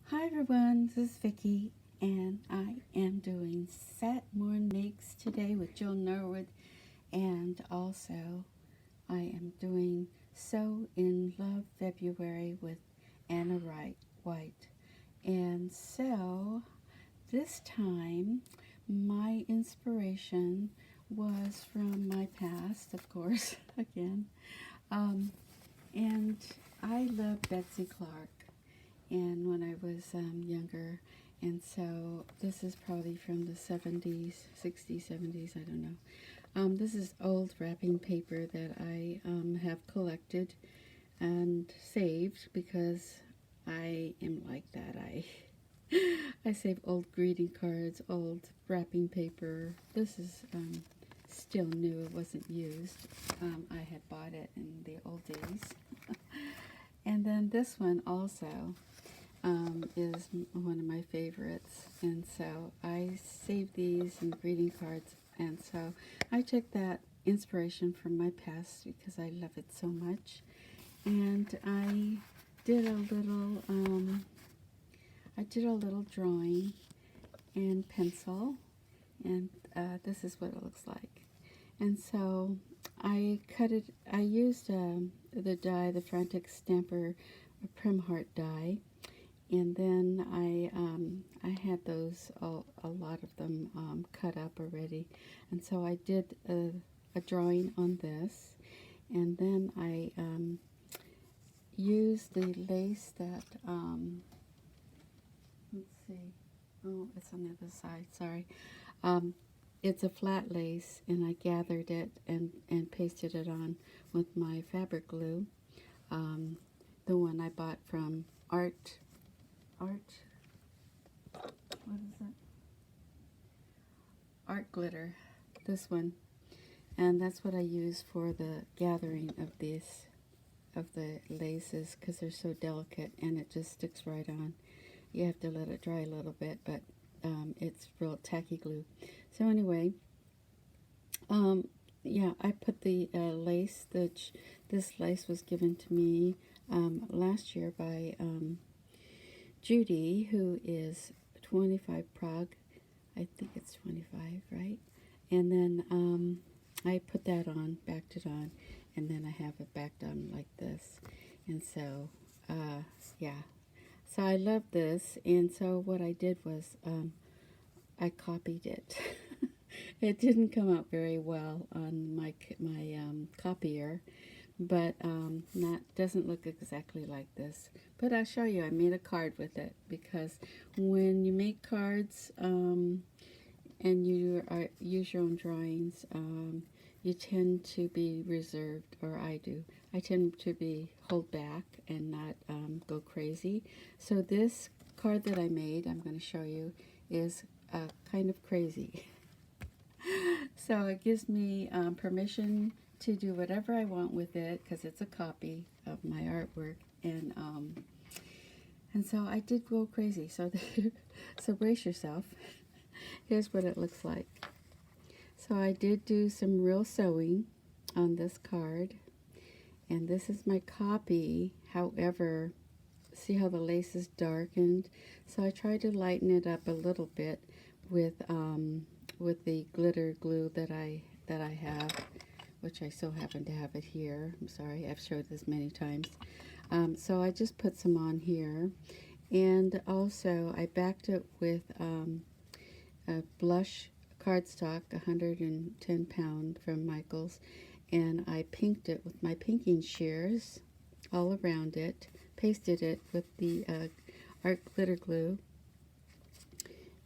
Hi everyone, this is Vicky, and I am doing Set Morn Makes today with Jill Norwood, and also I am doing Sew in Love February with Anna White. And so this time my inspiration was from my past, of course, again. And I love Betsy Clark and when I was younger. And so this is probably from the 70s, 60s, 70s, I don't know. This is old wrapping paper that I have collected and saved because I am like that. I save old greeting cards, old wrapping paper. This is still new. It wasn't used. I had bought it in the old days. And then this one also is one of my favorites, and so I saved these in greeting cards, and so I took that inspiration from my past because I love it so much, and did a little I did a little drawing in pencil, and this is what it looks like. And so I used the die, the Frantic Stamper Primheart die, and then I had those, a lot of them cut up already, and so I did a drawing on this, and then I used the lace that, let's see, oh, it's on the other side, sorry. It's a flat lace, and I gathered it and pasted it on with my fabric glue, the one I bought from Art, what is it? Art Glitter, this one. And that's what I use for the gathering of the laces, because they're so delicate and it just sticks right on. You have to let it dry a little bit, but it's real tacky glue. So anyway, yeah, I put the lace, this lace was given to me last year by Judy, who is 25 Prague. I think it's 25, right? And then I put that on, backed it on, and then I have it backed on like this. And so, yeah. So I love this, and so what I did was I copied it. It didn't come out very well on my copier, but doesn't look exactly like this. But I'll show you. I made a card with it, because when you make cards and you use your own drawings, you tend to be reserved, or I do. I tend to be hold back and not go crazy. So this card that I made, I'm going to show you, is kind of crazy. So it gives me permission to do whatever I want with it, because it's a copy of my artwork, and so I did go crazy. So so brace yourself. Here's what it looks like. So I did do some real sewing on this card, and this is my copy. However, see how the lace is darkened? So I tried to lighten it up a little bit with the glitter glue that I have, which I so happen to have it here. I'm sorry, I've showed this many times. So I just put some on here, and also I backed it with a blush cardstock, 110 pound from Michaels, and I pinked it with my pinking shears all around it, pasted it with the art glitter glue,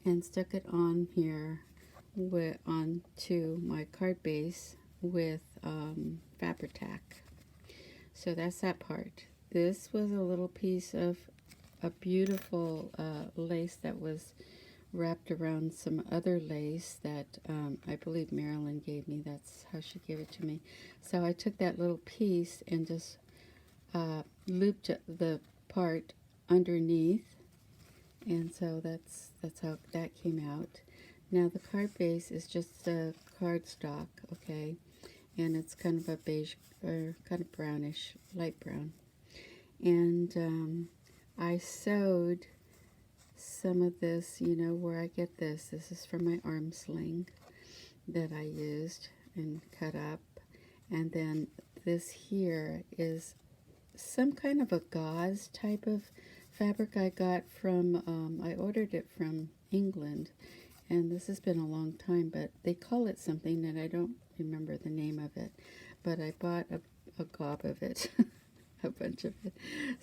and stuck it on here onto my card base with Fabri-Tac. So that's that part. This was a little piece of a beautiful lace that was wrapped around some other lace that I believe Marilyn gave me. That's how she gave it to me. So I took that little piece and just looped the part underneath, and so that's how that came out. Now the card base is just a cardstock, okay, and it's kind of a beige, or kind of brownish, light brown. And I sewed some of this, you know, where I get this. This is from my arm sling that I used and cut up. And then this here is some kind of a gauze type of fabric I got from, I ordered it from England. And this has been a long time, but they call it something that I don't remember the name of it. But I bought a gob of it, a bunch of it.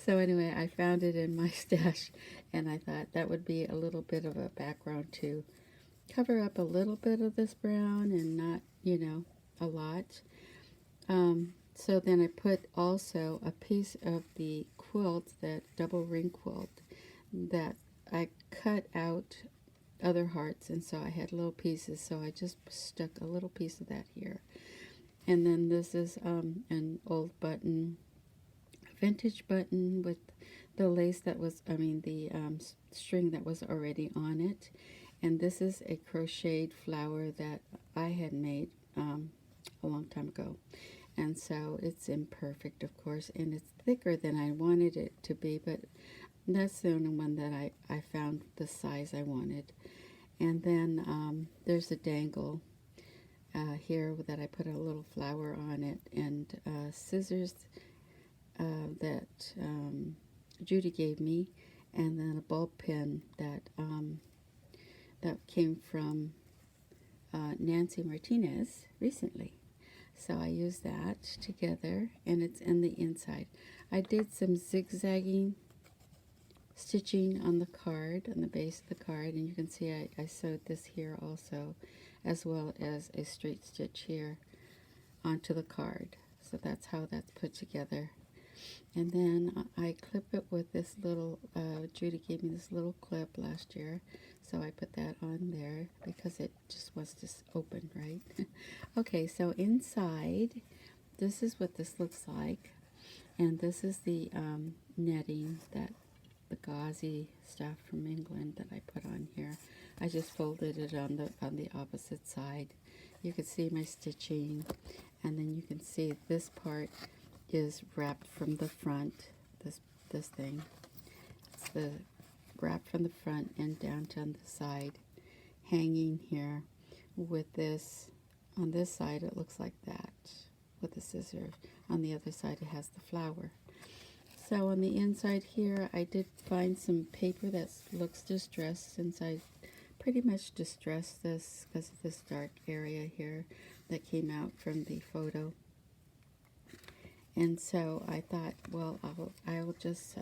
So anyway, I found it in my stash, and I thought that would be a little bit of a background to cover up a little bit of this brown and not, you know, a lot. So then I put also a piece of the quilt, that double ring quilt, that I cut out other hearts, and so I had little pieces, so I just stuck a little piece of that here. And then this is an old button, vintage button with the lace that was, I mean the string that was already on it. And this is a crocheted flower that I had made a long time ago. And so it's imperfect, of course, and it's thicker than I wanted it to be, but that's the only one that I found the size I wanted. And then there's a dangle here that I put a little flower on it, and scissors that Judy gave me, and then a ball pen that that came from Nancy Martinez recently. So I used that together, and it's in the inside. I did some zigzagging stitching on the card, on the base of the card, and you can see I sewed this here also, as well as a straight stitch here onto the card. So that's how that's put together. And then I clip it with this little, Judy gave me this little clip last year, so I put that on there because it just wants to open, right? Okay, so inside, this is what this looks like, and this is the netting, that the gauzy stuff from England that I put on here. I just folded it on the opposite side. You can see my stitching, and then you can see this part is wrapped from the front. This thing, it's the wrapped from the front and down to the side, hanging here with this. On this side it looks like that with the scissors. On the other side it has the flower. So on the inside here I did find some paper that looks distressed, since I pretty much distressed this because of this dark area here that came out from the photo. And so I thought, well, I'll just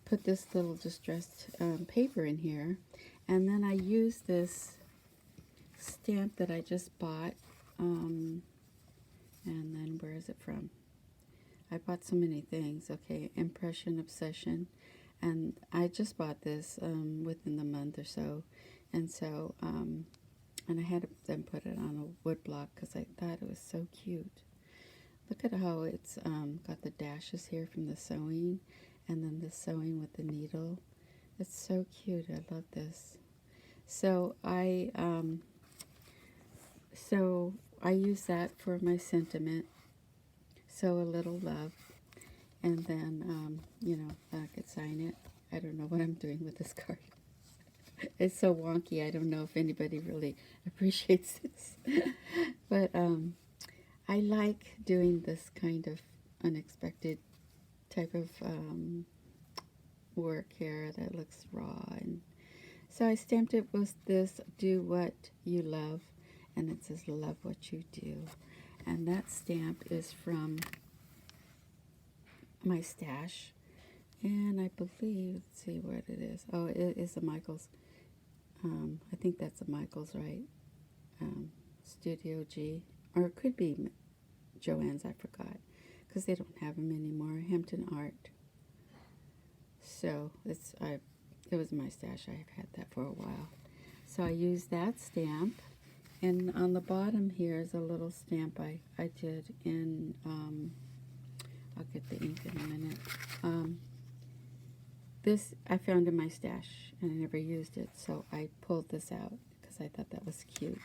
put this little distressed paper in here. And then I used this stamp that I just bought. And then where is it from? I bought so many things. Okay, Impression Obsession. And I just bought this within the month or so. And so, and I had them put it on a wood block because I thought it was so cute. Look at how it's got the dashes here from the sewing, and then the sewing with the needle. It's so cute. I love this. So I use that for my sentiment. Sew a little love, and then you know, I could sign it. I don't know what I'm doing with this card. It's so wonky. I don't know if anybody really appreciates this, but I like doing this kind of unexpected type of work here that looks raw. And so I stamped it with this, do what you love, and it says love what you do. And that stamp is from my stash, and I believe, let's see what it is. Oh, it is a Michaels. I think that's a Michaels, right? Studio G, or it could be Joann's, I forgot, because they don't have them anymore. Hampton Art. So it was my stash. I've had that for a while. So I used that stamp, and on the bottom here is a little stamp I did in. I'll get the ink in a minute. This I found in my stash, and I never used it, so I pulled this out because I thought that was cute.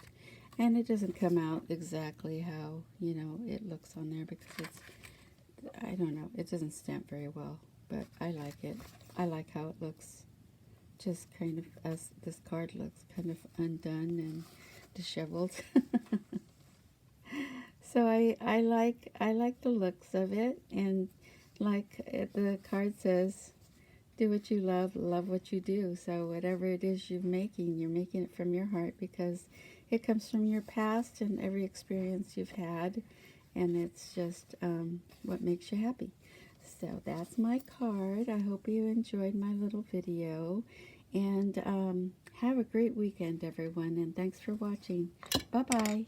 And it doesn't come out exactly how, you know, it looks on there, because it's, I don't know, it doesn't stamp very well, but I like it. I like how it looks just kind of, as this card looks kind of undone and disheveled. So I like the looks of it, and like the card says, do what you love what you do. So whatever it is you're making it from your heart, because it comes from your past and every experience you've had, and it's just what makes you happy. So that's my card. I hope you enjoyed my little video, and have a great weekend, everyone, and thanks for watching. Bye-bye.